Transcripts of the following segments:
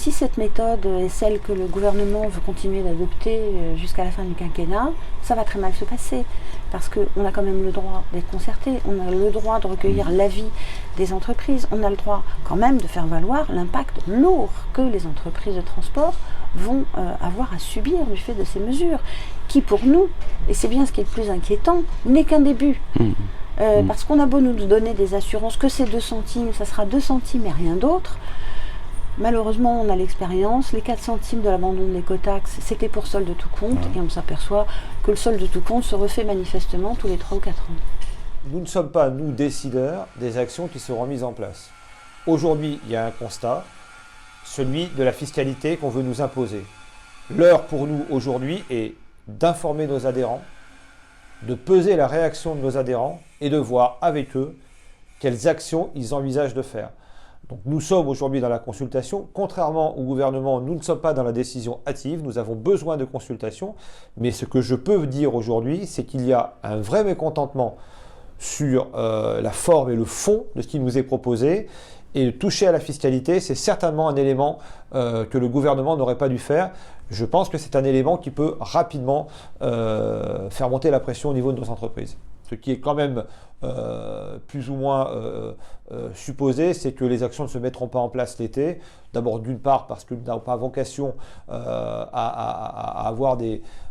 Si cette méthode est celle que le gouvernement veut continuer d'adopter jusqu'à la fin du quinquennat, ça va très mal se passer. Parce qu'on a quand même le droit d'être concerté, on a le droit de recueillir l'avis des entreprises, on a le droit quand même de faire valoir l'impact lourd que les entreprises de transport vont avoir à subir du fait de ces mesures, qui pour nous, et c'est bien ce qui est le plus inquiétant, n'est qu'un début. Parce qu'on a beau nous donner des assurances que ces 2 centimes, ça sera 2 centimes et rien d'autre. Malheureusement, on a l'expérience, les 4 centimes de l'abandon de l'écotaxe, c'était pour solde de tout compte, et on s'aperçoit que le solde de tout compte se refait manifestement tous les 3 ou 4 ans. Nous ne sommes pas, nous, décideurs des actions qui seront mises en place. Aujourd'hui, il y a un constat, celui de la fiscalité qu'on veut nous imposer. L'heure pour nous, aujourd'hui, est d'informer nos adhérents, de peser la réaction de nos adhérents et de voir avec eux quelles actions ils envisagent de faire. Donc nous sommes aujourd'hui dans la consultation. Contrairement au gouvernement, nous ne sommes pas dans la décision hâtive. Nous avons besoin de consultation. Mais ce que je peux dire aujourd'hui, c'est qu'il y a un vrai mécontentement sur la forme et le fond de ce qui nous est proposé. Et toucher à la fiscalité, c'est certainement un élément que le gouvernement n'aurait pas dû faire. Je pense que c'est un élément qui peut rapidement faire monter la pression au niveau de nos entreprises. Ce qui est quand même plus ou moins supposé, c'est que les actions ne se mettront pas en place l'été. D'abord, d'une part, parce que nous n'avons pas vocation à avoir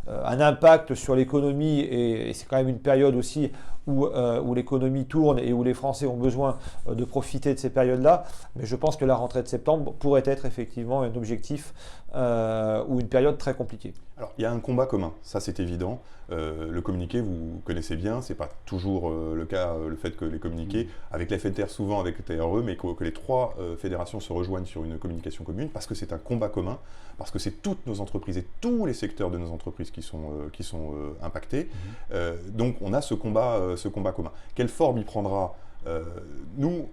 un impact sur l'économie, et c'est quand même une période aussi où l'économie tourne et où les Français ont besoin de profiter de ces périodes-là. Mais je pense que la rentrée de septembre pourrait être effectivement un objectif ou une période très compliquée. Alors, il y a un combat commun, ça c'est évident. Le communiqué, vous connaissez bien, c'est pas toujours le cas, le fait que les communiqués, avec la FNTR souvent, avec le TRE, mais que les 3 fédérations se rejoignent sur une communication commune, parce que c'est un combat commun, parce que c'est toutes nos entreprises et tous les secteurs de nos entreprises qui sont impactés. Donc on a ce combat commun. Quelle forme il prendra Nous,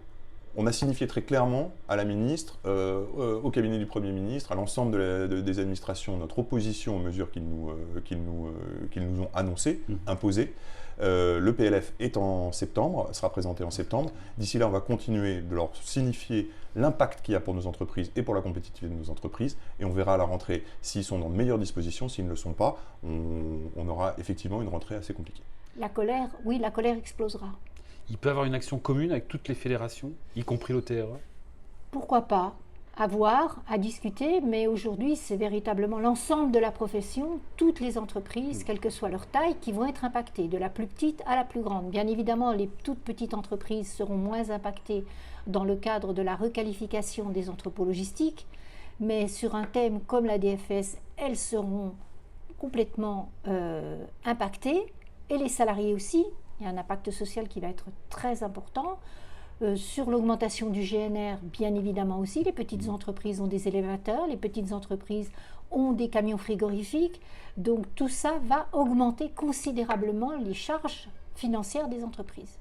on a signifié très clairement à la ministre, au cabinet du Premier ministre, à l'ensemble des administrations, notre opposition aux mesures qu'ils nous ont annoncées, imposées. Le PLF est en septembre, sera présenté en septembre. D'ici là, on va continuer de leur signifier l'impact qu'il y a pour nos entreprises et pour la compétitivité de nos entreprises. Et on verra à la rentrée s'ils sont dans de meilleures dispositions. S'ils ne le sont pas, on aura effectivement une rentrée assez compliquée. La colère, oui, la colère explosera. Il peut y avoir une action commune avec toutes les fédérations, y compris l'OTRE? Pourquoi pas? À voir, à discuter, mais aujourd'hui, c'est véritablement l'ensemble de la profession, toutes les entreprises, quelle que soit leur taille, qui vont être impactées, de la plus petite à la plus grande. Bien évidemment, les toutes petites entreprises seront moins impactées dans le cadre de la requalification des entrepôts logistiques, mais sur un thème comme la DFS, elles seront complètement impactées, et les salariés aussi. Il y a un impact social qui va être très important. Sur l'augmentation du GNR, bien évidemment aussi, les petites entreprises ont des élévateurs, les petites entreprises ont des camions frigorifiques. Donc tout ça va augmenter considérablement les charges financières des entreprises.